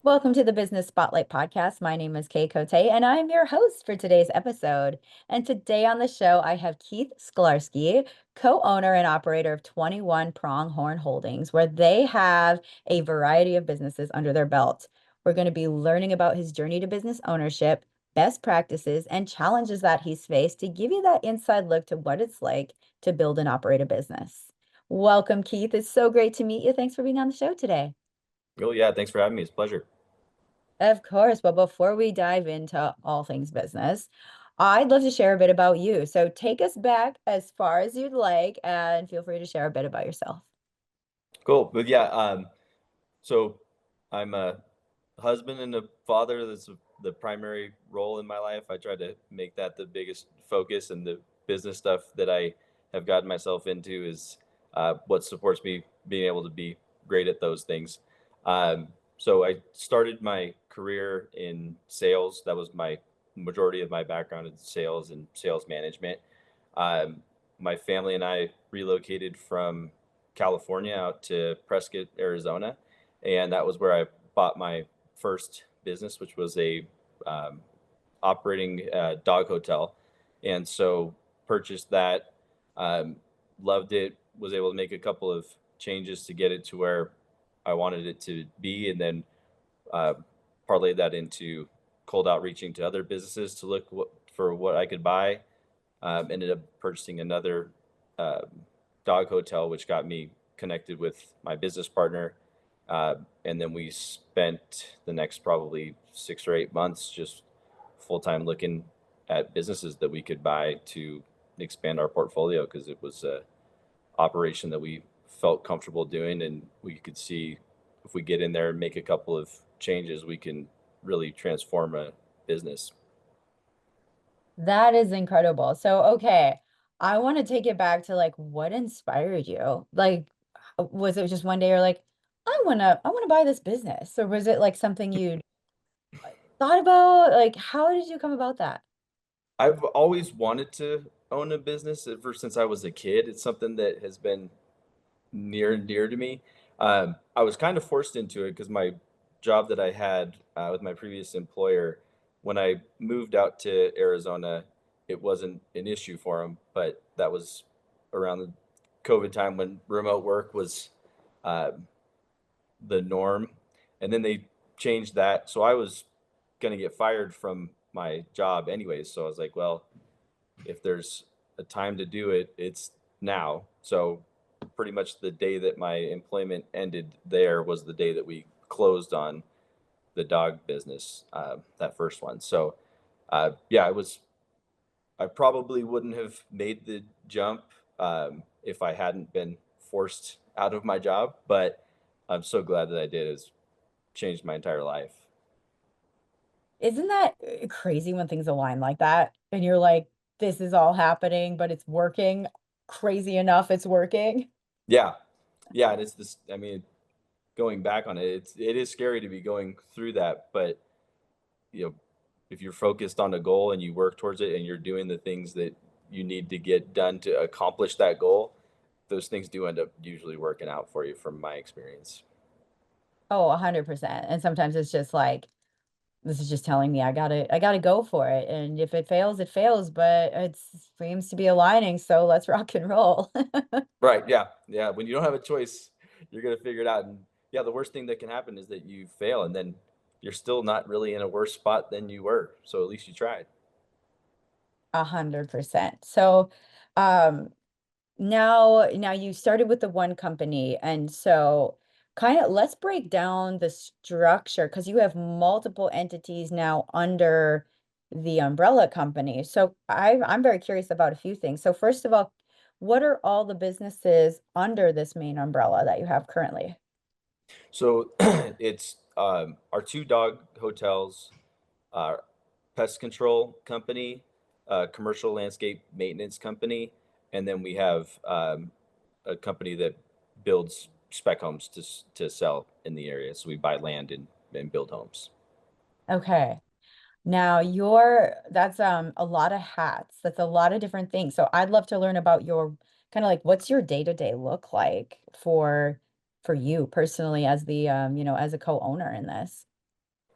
Welcome to the Business Spotlight Podcast. My name is Kay Cote, and I'm your host for today's episode. And today on the show, I have Keith Sklarsky, co-owner and operator of 21 Pronghorn Holdings, where they have a variety of businesses under their belt. We're going to be learning about his journey to business ownership, best practices, and challenges that he's faced to give you that inside look to what it's like to build and operate a business. Welcome, Keith. It's so great to meet you. Thanks for being on the show today. Oh, yeah. Thanks for having me. It's a pleasure. Of course. But before we dive into all things business, I'd love to share a bit about you. So take us back as far as you'd like and feel free to share a bit about yourself. Cool. But yeah, so I'm a husband and a father. That's the primary role in my life. I try to make that the biggest focus, and the business stuff that I have gotten myself into is what supports me being able to be great at those things. So I started my career in sales. That was my majority of my background in sales and sales management. Um, my family and I relocated from California out to Prescott, Arizona, and that was where I bought my first business, which was a um, operating dog hotel, and so purchased that. Um, Loved it. Was able to make a couple of changes to get it to where I wanted it to be, and then uh, parlayed that into cold outreaching to other businesses to look for what I could buy. Ended up purchasing another um, dog hotel, which got me connected with my business partner. And then we spent the next probably 6 or 8 months just full time looking at businesses that we could buy to expand our portfolio, because it was a operation that we felt comfortable doing, and we could see if we get in there and make a couple of changes, we can really transform a business. That is incredible. So, okay, I want to take it back to like what inspired you? Like, was it just one day you're like, I want to buy this business? Or was it like something you thought about? Like, how did you come about that? I've always wanted to own a business ever since I was a kid. It's something that has been near and dear to me. I was kind of forced into it because my job that I had with my previous employer, when I moved out to Arizona, it wasn't an issue for them, but that was around the COVID time when remote work was uh, the norm. And then they changed that. So I was going to get fired from my job anyways. So I was like, well, if there's a time to do it, it's now. So pretty much the day that my employment ended there was the day that we closed on the dog business, that first one. So yeah, I probably wouldn't have made the jump if I hadn't been forced out of my job, but I'm so glad that I did. It's changed my entire life. Isn't that crazy when things align like that? And you're like, this is all happening, but it's working. Crazy enough, it's working. Yeah. Yeah. And it's this, I mean, going back on it, it is scary to be going through that, but you know, if you're focused on a goal and you work towards it and you're doing the things that you need to get done to accomplish that goal, those things do end up usually working out for you from my experience. Oh, 100%. And sometimes it's just like, this is just telling me I gotta go for it. And if it fails, it fails, but it seems to be aligning. So let's rock and roll. Right. Yeah. Yeah. When you don't have a choice, you're going to figure it out. And yeah, the worst thing that can happen is that you fail, and then you're still not really in a worse spot than you were. So at least you tried. 100%. So um now you started with the one company, and so kind of let's break down the structure because you have multiple entities now under the umbrella company. So I'm very curious about a few things. So first of all, what are all the businesses under this main umbrella that you have currently? So it's our two dog hotels, our pest control company, commercial landscape maintenance company, and then we have a company that builds spec homes to sell in the area. So we buy land and build homes. Okay. Now your that's a lot of hats. That's a lot of different things. So I'd love to learn about your kind of like what's your day-to-day look like for you personally as the as a co-owner in this.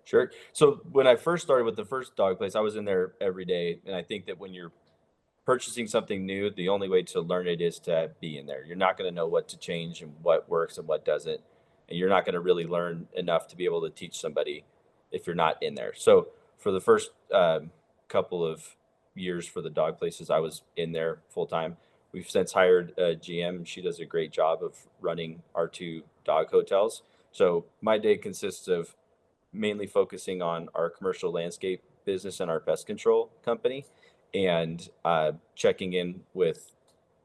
Sure. So when I first started with the first dog place, I was in there every day, and I think that when you're purchasing something new, the only way to learn it is to be in there. You're not going to know what to change and what works and what doesn't. And you're not going to really learn enough to be able to teach somebody if you're not in there. So for the first couple of years for the dog places, I was in there full time. We've since hired a GM. She does a great job of running our two dog hotels. So my day consists of mainly focusing on our commercial landscape business and our pest control company, and checking in with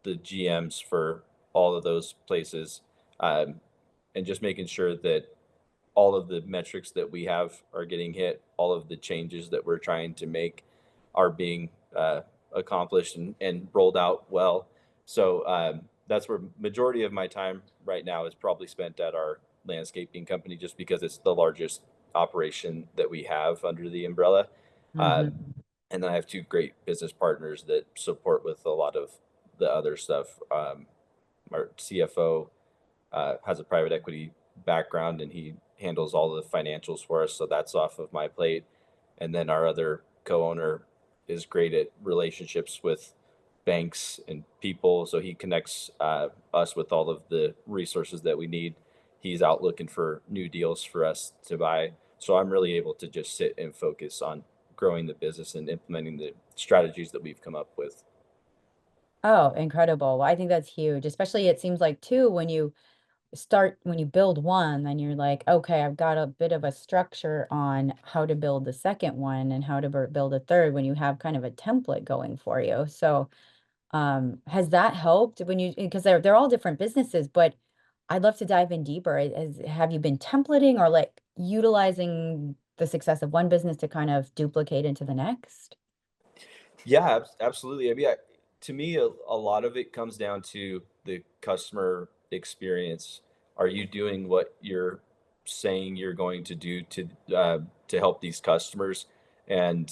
the GMs for all of those places, um, and just making sure that all of the metrics that we have are getting hit, all of the changes that we're trying to make are being accomplished and rolled out well. So that's where majority of my time right now is probably spent at our landscaping company, just because it's the largest operation that we have under the umbrella. Um, Hmm. and then I have two great business partners that support with a lot of the other stuff. Our CFO has a private equity background, and he handles all the financials for us. So that's off of my plate. And then our other co-owner is great at relationships with banks and people. So he connects us with all of the resources that we need. He's out looking for new deals for us to buy. So I'm really able to just sit and focus on growing the business and implementing the strategies that we've come up with. Oh, incredible. Well, I think that's huge, especially it seems like too when you build one, then you're like, okay, I've got a bit of a structure on how to build the second one and how to build a third when you have kind of a template going for you. So, has that helped when you, because they're all different businesses, but I'd love to dive in deeper. Have you been templating or like utilizing the success of one business to kind of duplicate into the next? Yeah, absolutely. I mean, to me, a lot of it comes down to the customer experience. Are you doing what you're saying you're going to do to help these customers? And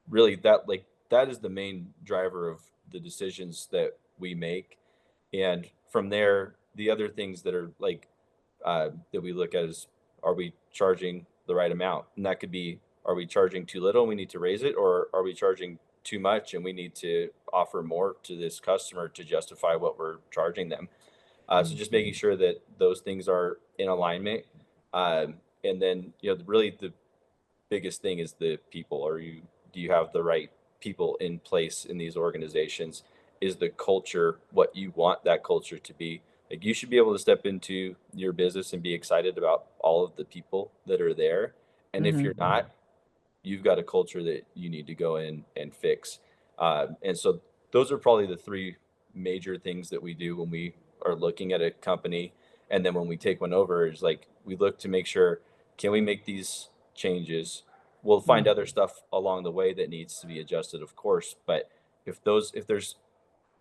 really, that is the main driver of the decisions that we make. And from there, the other things that are that we look at is, are we charging the right amount? And that could be, are we charging too little and we need to raise it, or are we charging too much and we need to offer more to this customer to justify what we're charging them? So just making Mhm. sure that those things are in alignment. And then, really the biggest thing is the people. Do you have the right people in place in these organizations? Is the culture what you want that culture to be? Like, you should be able to step into your business and be excited about all of the people that are there. And if you're Mhm. not, you've got a culture that you need to go in and fix. And so those are probably the three major things that we do when we are looking at a company. And then when we take one over, is like, we look to make sure, can we make these changes? We'll find Mhm. other stuff along the way that needs to be adjusted, of course. But if there's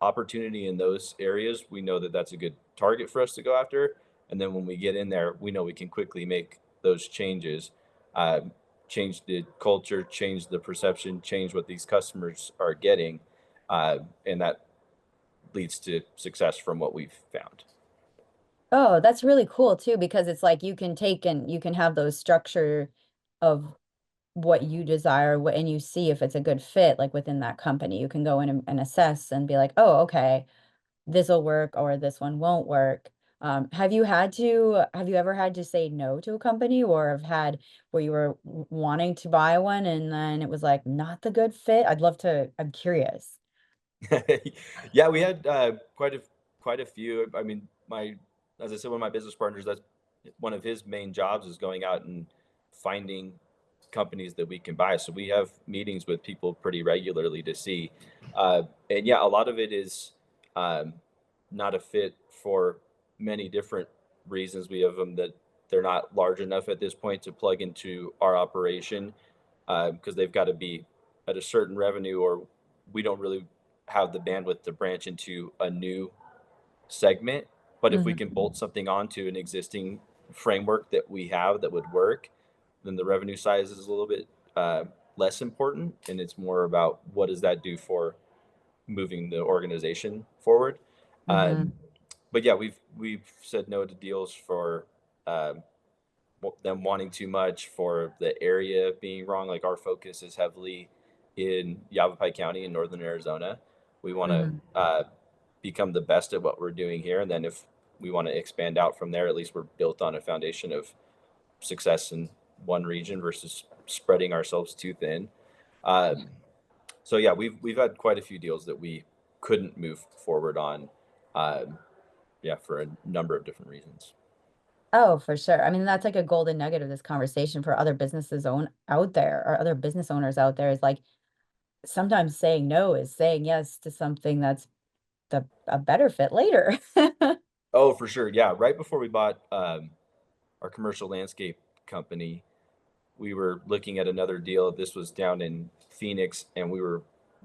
opportunity in those areas, we know that that's a good target for us to go after. And then when we get in there, we know we can quickly make those changes, um, change the culture, change the perception, change what these customers are getting. And that leads to success from what we've found. Oh, that's really cool too, because it's like you can take and you can have those structure of what you desire, and you see if it's a good fit, like within that company. You can go in and assess and be like, oh, okay, this will work or this one won't work. Have you ever had to say no to a company, or have had where you were wanting to buy one and then it was like not the good fit? I'm curious. Yeah, we had quite a few. I mean, my as I said, one of my business partners, that's one of his main jobs, is going out and finding companies that we can buy. So we have meetings with people pretty regularly to see, and yeah, a lot of it is um, not a fit for many different reasons. We have them that they're not large enough at this point to plug into our operation, because they've got to be at a certain revenue, or we don't really have the bandwidth to branch into a new segment. But if we Hmm. can bolt something onto an existing framework that we have that would work, then the revenue size is a little bit less important, and it's more about what does that do for moving the organization forward. Hmm. Um, but yeah, we've said no to deals for um, them wanting too much, for the area being wrong. Like our focus is heavily in Yavapai County in northern Arizona. We want to Mhm. become the best at what we're doing here, and then if we want to expand out from there, at least we're built on a foundation of success in one region versus spreading ourselves too thin. Um, so yeah, we've had quite a few deals that we couldn't move forward on. Um, yeah, for a number of different reasons. Oh, for sure. I mean, that's like a golden nugget of this conversation for other businesses own out there or other business owners out there is like sometimes saying no is saying yes to something that's a better fit later. Oh, for sure. Yeah, right before we bought our commercial landscape company, we were looking at another deal. This was down in Phoenix, and we were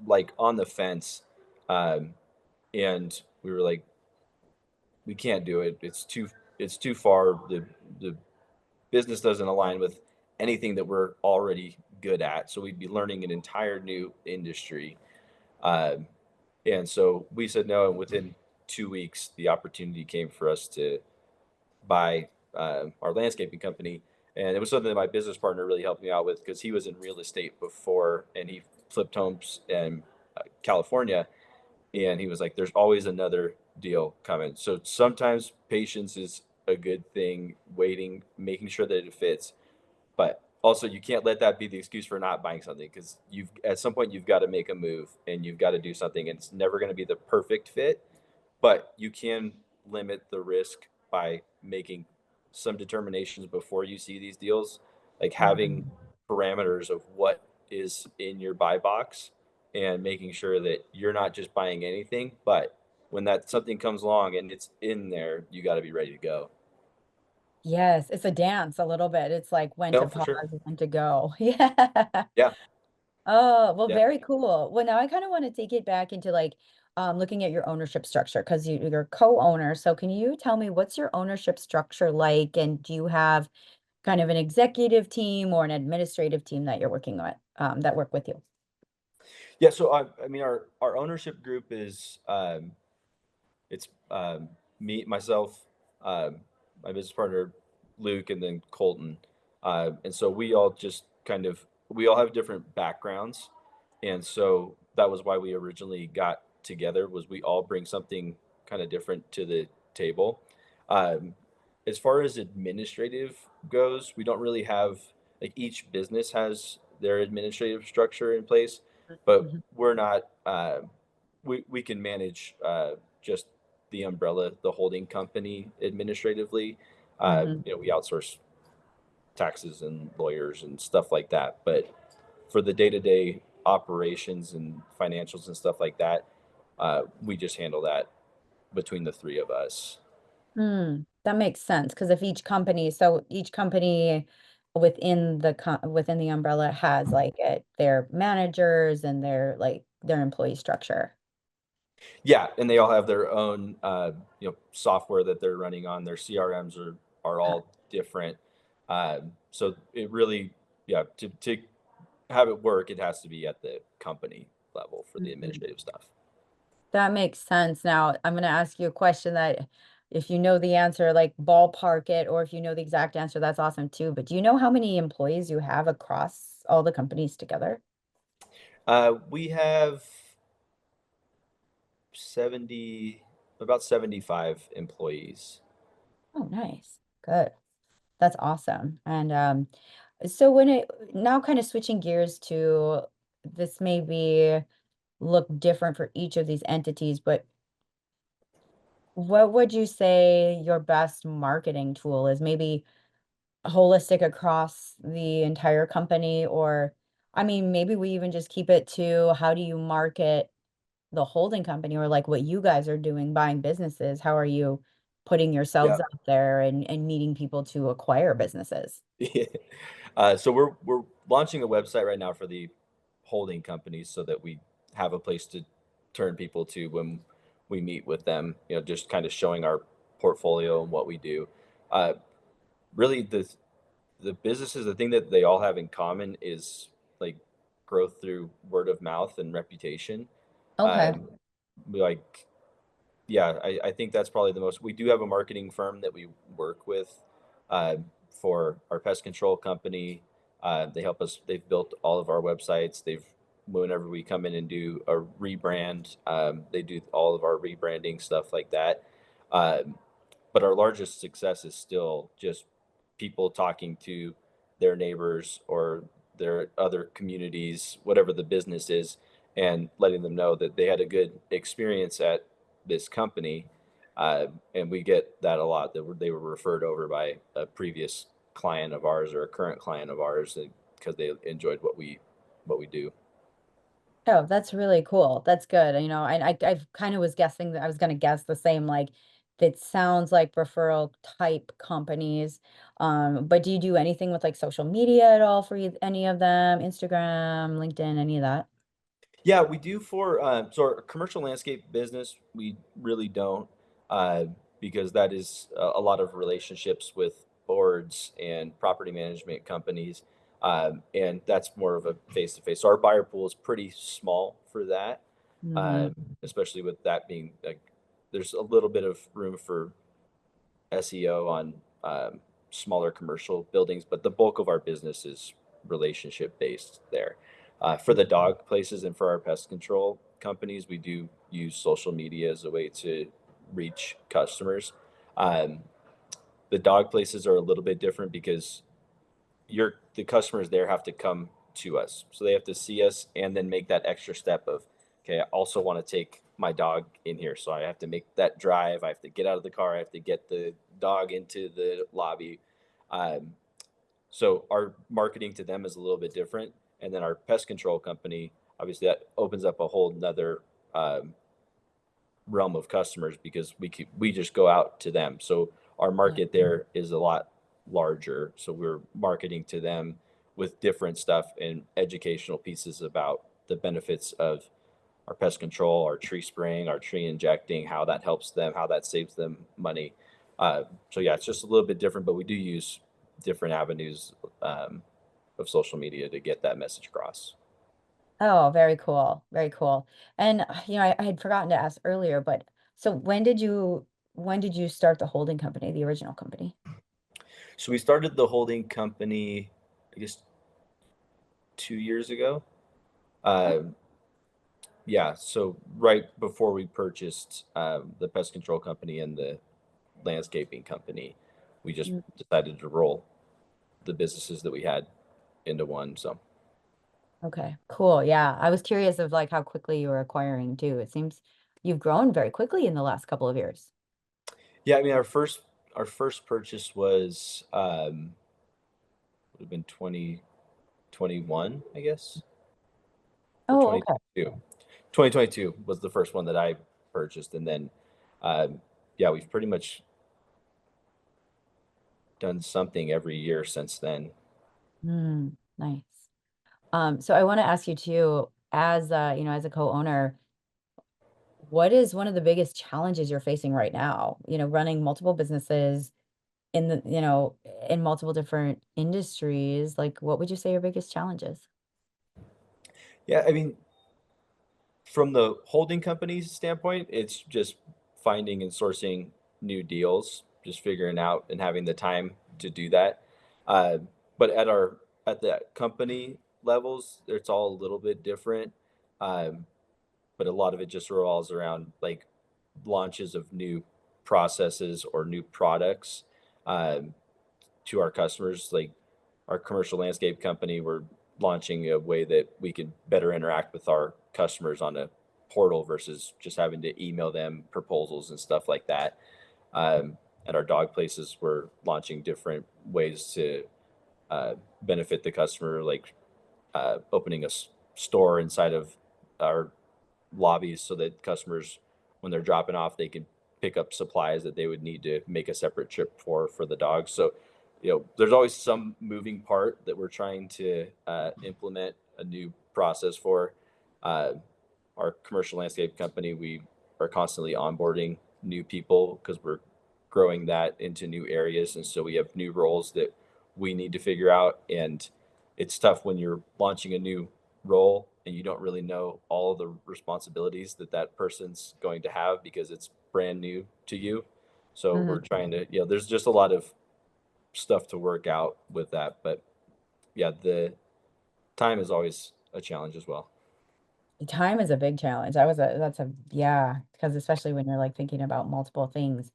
like on the fence, um, and we were like, we can't do it. It's too far. The business doesn't align with anything that we're already good at. So we'd be learning an entire new industry. Um, and so we said no. And within 2 weeks, the opportunity came for us to buy our landscaping company. And it was something that my business partner really helped me out with because he was in real estate before and he flipped homes in California. And he was like, there's always another deal coming. So sometimes patience is a good thing, waiting, making sure that it fits. But also, you can't let that be the excuse for not buying something because you've at some point you've got to make a move and you've got to do something, and it's never going to be the perfect fit, but you can limit the risk by making some determinations before you see these deals, like having Mhm. parameters of what is in your buy box and making sure that you're not just buying anything, but when that something comes along and it's in there, you got to be ready to go. Yes, it's a dance a little bit. It's like when to No, for pause sure. and when to go. Yeah. Yeah. Oh, well, Yeah. very cool. Well, now I kind of want to take it back into like looking at your ownership structure because you're co-owner. So can you tell me what's your ownership structure like? And do you have kind of an executive team or an administrative team that you're working with that work with you? Yeah. So I mean, our ownership group is it's me, myself, my business partner, Luke, and then Colton. And so we all just kind of we all have different backgrounds, and so that was why we originally got together. Was we all bring something kind of different to the table. Um, as far as administrative goes, we don't really have like each business has their administrative structure in place, but Mhm. we're not. We can manage just the umbrella, the holding company administratively. Mhm. We outsource taxes and lawyers and stuff like that. But for the day-to-day operations and financials and stuff like that, we just handle that between the three of us. That makes sense because if each company within within the umbrella has like their managers and their employee structure. Yeah, and they all have their own software that they're running on. Their CRMs are Uh, all different. So it really, yeah, to have it work, it has to be at the company level for the mhm. administrative stuff. That makes sense. Now, I'm going to ask you a question that if you know the answer, like ballpark it, or if you know the exact answer, that's awesome too. But do you know how many employees you have across all the companies together? We have 70, about 75 employees. Oh, nice. Good. That's awesome. And so when it now kind of switching gears to this maybe look different for each of these entities, but what would you say your best marketing tool is? Maybe holistic across the entire company, or I mean, maybe we even just keep it to how do you market the holding company or like what you guys are doing buying businesses? How are you putting Yeah. yourselves out there and meeting people to acquire businesses? Yeah. So we're launching a website right now for the holding companies so that we have a place to turn people to when we meet with them. Just kind of showing our portfolio and what we do. Uh, Really, the businesses, the thing that they all have in common is like growth through word of mouth and reputation. Okay. Um, like, yeah, I think that's probably the most. We do have a marketing firm that we work with, uh, for our pest control company. They help us. They've built all of our websites. Whenever we come in and do a rebrand, they do all of our rebranding stuff like that. Um, but our largest success is still just people talking to their neighbors or their other communities, whatever the business is, and letting them know that they had a good experience at this company. And we get that a lot, that they were referred over by a previous client of ours or a current client of ours because they enjoyed what we do. Oh, that's really cool. That's good. And I kind of was guessing that I was going to guess the same, like that sounds like referral type companies. But do you do anything with like social media at all for any of them? Instagram, LinkedIn, any of that? Yeah, we do for so our commercial landscape business, we really don't uh, because that is a lot of relationships with boards and property management companies, and that's more of a face to face. So our buyer pool is pretty small for that, Hmm. um, especially with that being like there's a little bit of room for SEO on smaller commercial buildings, but the bulk of our business is relationship based there. For the dog places and for our pest control companies, we do use social media as a way to reach customers. Um, the dog places are a little bit different because the customers there have to come to us. So they have to see us and then make that extra step of, okay, I also want to take my dog in here. So I have to make that drive. I have to get out of the car. I have to get the dog into the lobby. Um, so our marketing to them is a little bit different. And then our pest control company, obviously that opens up a whole nother um, realm of customers because we just go out to them. So our Yeah. market there is a lot larger. So we're marketing to them with different stuff and educational pieces about the benefits of our pest control, our tree spraying, our tree injecting, how that helps them, how that saves them money. So yeah, it's just a little bit different, but we do use different avenues of social media to get that message across. Oh, very cool. Very cool. And I had forgotten to ask earlier, but so when did you start the holding company, the original company? So we started the holding company, I guess, 2 years ago. Oh. Um, yeah, so right before we purchased the pest control company and the landscaping company, we just Mm. decided to roll the businesses that we had into one. So Okay, cool. Yeah. I was curious of like how quickly you were acquiring too. It seems you've grown very quickly in the last couple of years. yeah, I mean our first purchase was would have been 2021, I guess, or Oh, okay. 2022. 2022 was the first one that I purchased, and then yeah, we've pretty much done something every year since then. Nice. So I want to ask you too, as a co-owner, what is one of the biggest challenges you're facing right now? Running multiple businesses in multiple different industries. Like, what would you say your biggest challenges? Yeah, I mean, from the holding company's standpoint, it's just finding and sourcing new deals, just figuring out and having the time to do that. Uh, but at the company levels, it's all a little bit different. Um, but a lot of it just revolves around like launches of new processes or new products um, to our customers. Like our commercial landscape company, we're launching a way that we can better interact with our customers on a portal versus just having to email them proposals and stuff like that. At our dog places, we're launching different ways to benefit the customer, like opening a store inside of our lobbies so that customers, when they're dropping off, they can pick up supplies that they would need to make a separate trip for the dogs. So, there's always some moving part that we're trying to implement a new process for. Uh, our commercial landscape company, we are constantly onboarding new people because we're growing that into new areas. And so we have new roles that we need to figure out. And it's tough when you're launching a new role and you don't really know all of the responsibilities that that person's going to have because it's brand new to you. So we're Mhm. trying to, there's just a lot of stuff to work out with that. But yeah, the time is always a challenge as well. Time is a big challenge. Yeah, because especially when you're like thinking about multiple things.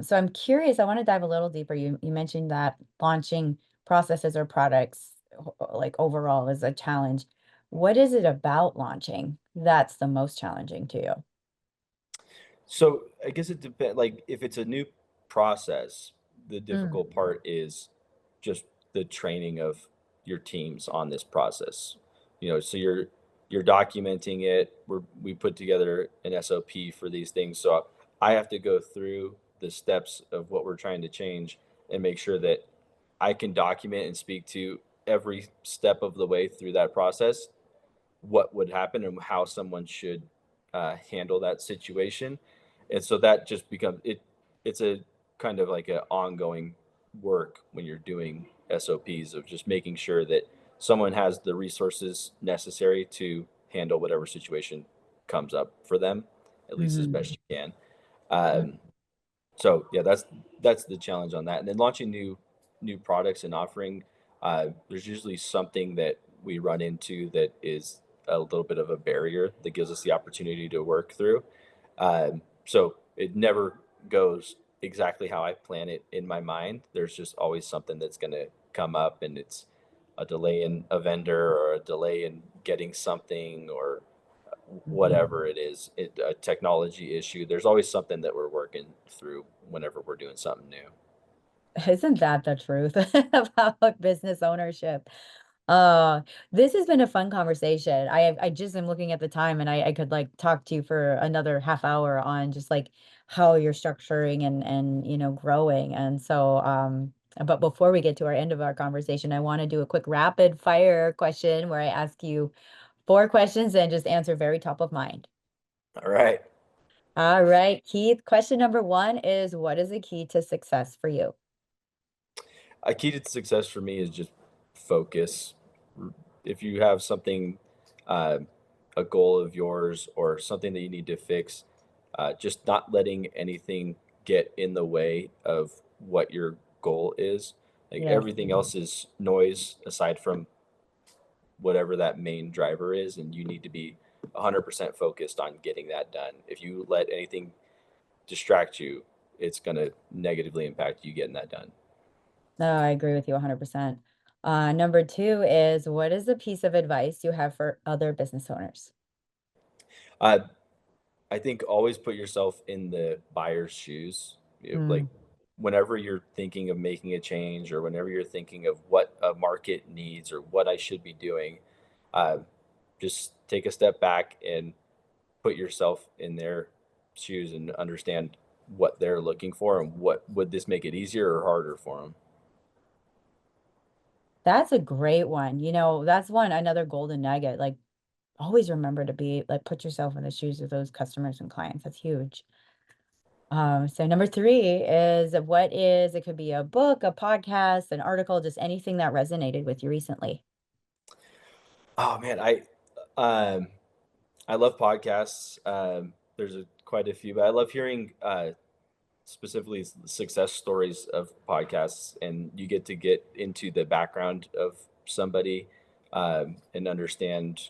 So I'm curious, I want to dive a little deeper. You mentioned that launching processes or products like overall is a challenge. What is it about launching that's the most challenging to you? So I guess it depends. Like if it's a new process, the Mm, difficult part is just the training of your teams on this process. So you're documenting it. We put together an SOP for these things. So I have to go through the steps of what we're trying to change and make sure that I can document and speak to every step of the way through that process, what would happen and how someone should handle that situation. And so that just becomes it. It's a kind of like an ongoing work when you're doing SOPs of just making sure that someone has the resources necessary to handle whatever situation comes up for them, at least as best mhm, you can. mm, Um, so yeah, that's the challenge on that. And then launching new products and offering, there's usually something that we run into that is a little bit of a barrier that gives us the opportunity to work through. So it never goes exactly how I plan it in my mind. There's just always something that's going to come up, and it's a delay in a vendor or a delay in getting something or mhm. whatever it is, a technology issue. There's always something that we're working through whenever we're doing something new. Isn't that the truth about business ownership? Uh, this has been a fun conversation. I just am looking at the time and I could like talk to you for another half hour on just like how you're structuring and growing. And so but before we get to our end of our conversation, I want to do a quick rapid fire question where I ask you four questions and just answer very top of mind. All right. All right, Keith, question number one is what is the key to success for you? A key to success for me is just focus. If you have something, uh, a goal of yours or something that you need to fix, just not letting anything get in the way of what your goal is. Like Yes. everything else is noise aside from whatever that main driver is, and you need to be 100% focused on getting that done. If you let anything distract you, it's going to negatively impact you getting that done. No, I agree with you 100%. Number two is what is a piece of advice you have for other business owners? uh, I think always put yourself in the buyer's shoes. Like Mm, whenever you're thinking of making a change or whenever you're thinking of what a market needs or what I should be doing, uh, just take a step back and put yourself in their shoes and understand what they're looking for and what would this make it easier or harder for them. that's a great one. That's another golden nugget. Like always remember to be like put yourself in the shoes of those customers and clients. That's huge. So number three is it could be a book, a podcast, an article, just anything that resonated with you recently. Oh man, um I love podcasts. There's quite a few, but I love hearing specifically success stories of podcasts, and you get into the background of somebody and understand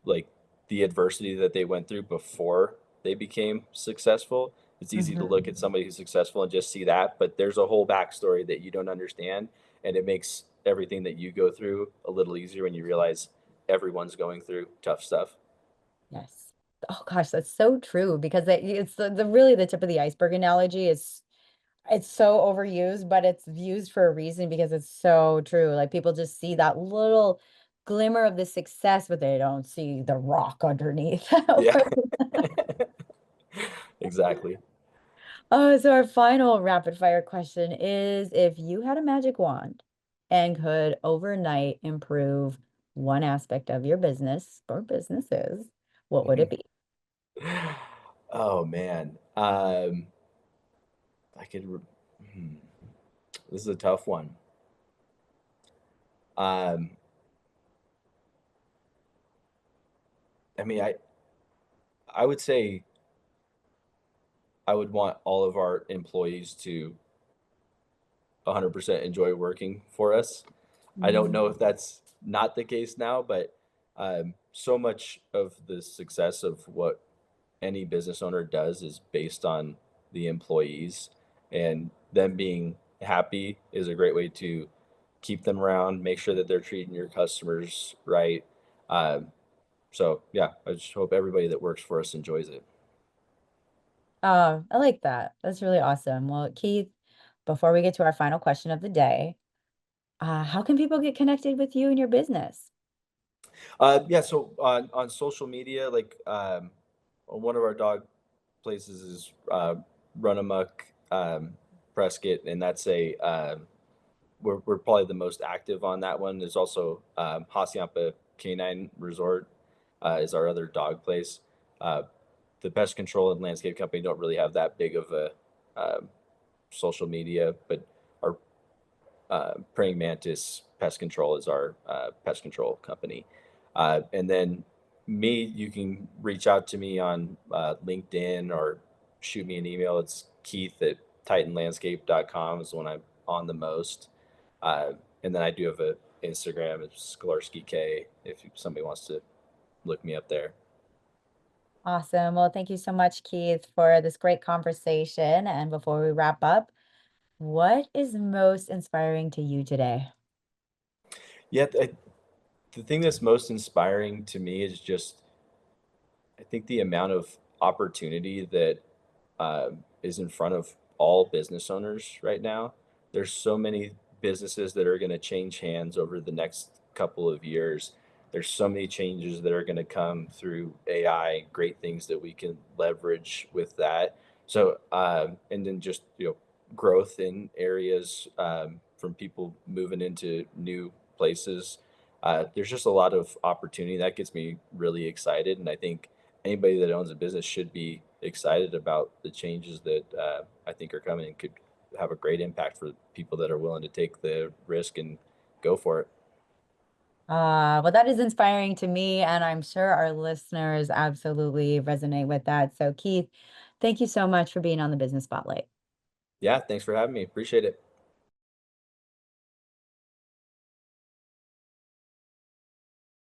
like the adversity that they went through before they became successful. It's easy to look at Mhm. somebody who's successful and just see that, but there's a whole backstory that you don't understand, and it makes everything that you go through a little easier when you realize everyone's going through tough stuff. Yes. Oh gosh, that's so true because it's the really the tip of the iceberg analogy is it's so overused, but it's used for a reason because it's so true. Like people just see that little glimmer of the success, but they don't see the rock underneath. Yeah, exactly. Oh, so our final rapid fire question is if you had a magic wand and could overnight improve one aspect of your business or businesses, what would it be? Oh man, I could. Hmm, this is a tough one. Um, I mean, I would say I would want all of our employees to 100% enjoy working for us. I don't know Mm. if that's not the case now, but so much of the success of what any business owner does is based on the employees, and them being happy is a great way to keep them around, make sure that they're treating your customers right. Um, so yeah, I just hope everybody that works for us enjoys it. Oh, I like that. That's really awesome. Well, Keith, before we get to our final question of the day, how can people get connected with you and your business? Yeah, so on social media, like one of our dog places is Run Amok Prescott, and that's a we're probably the most active on that one. There's also Hacienda Canine Resort is our other dog place. Uh, the pest control and landscape company don't really have that big of a social media, but our Praying Mantis Pest Control is our pest control company. And then me, you can reach out to me on LinkedIn or shoot me an email. It's Keith at titanlandscape.com is when I'm on the most. Uh, and then I do have a Instagram, it's Skolarsky K, if somebody wants to look me up there. Awesome. Well, thank you so much, Keith, for this great conversation. And before we wrap up, what is most inspiring to you today? Yeah, the thing that's most inspiring to me is just I think the amount of opportunity that is in front of all business owners right now. There's so many businesses that are going to change hands over the next couple of years. There's so many changes that are going to come through AI, great things that we can leverage with that. So, and then just, growth in areas from people moving into new places. There's just a lot of opportunity that gets me really excited. And I think anybody that owns a business should be excited about the changes that I think are coming and could have a great impact for people that are willing to take the risk and go for it. Well, that is inspiring to me, and I'm sure our listeners absolutely resonate with that. So, Keith, thank you so much for being on the Business Spotlight. Yeah, thanks for having me. Appreciate it.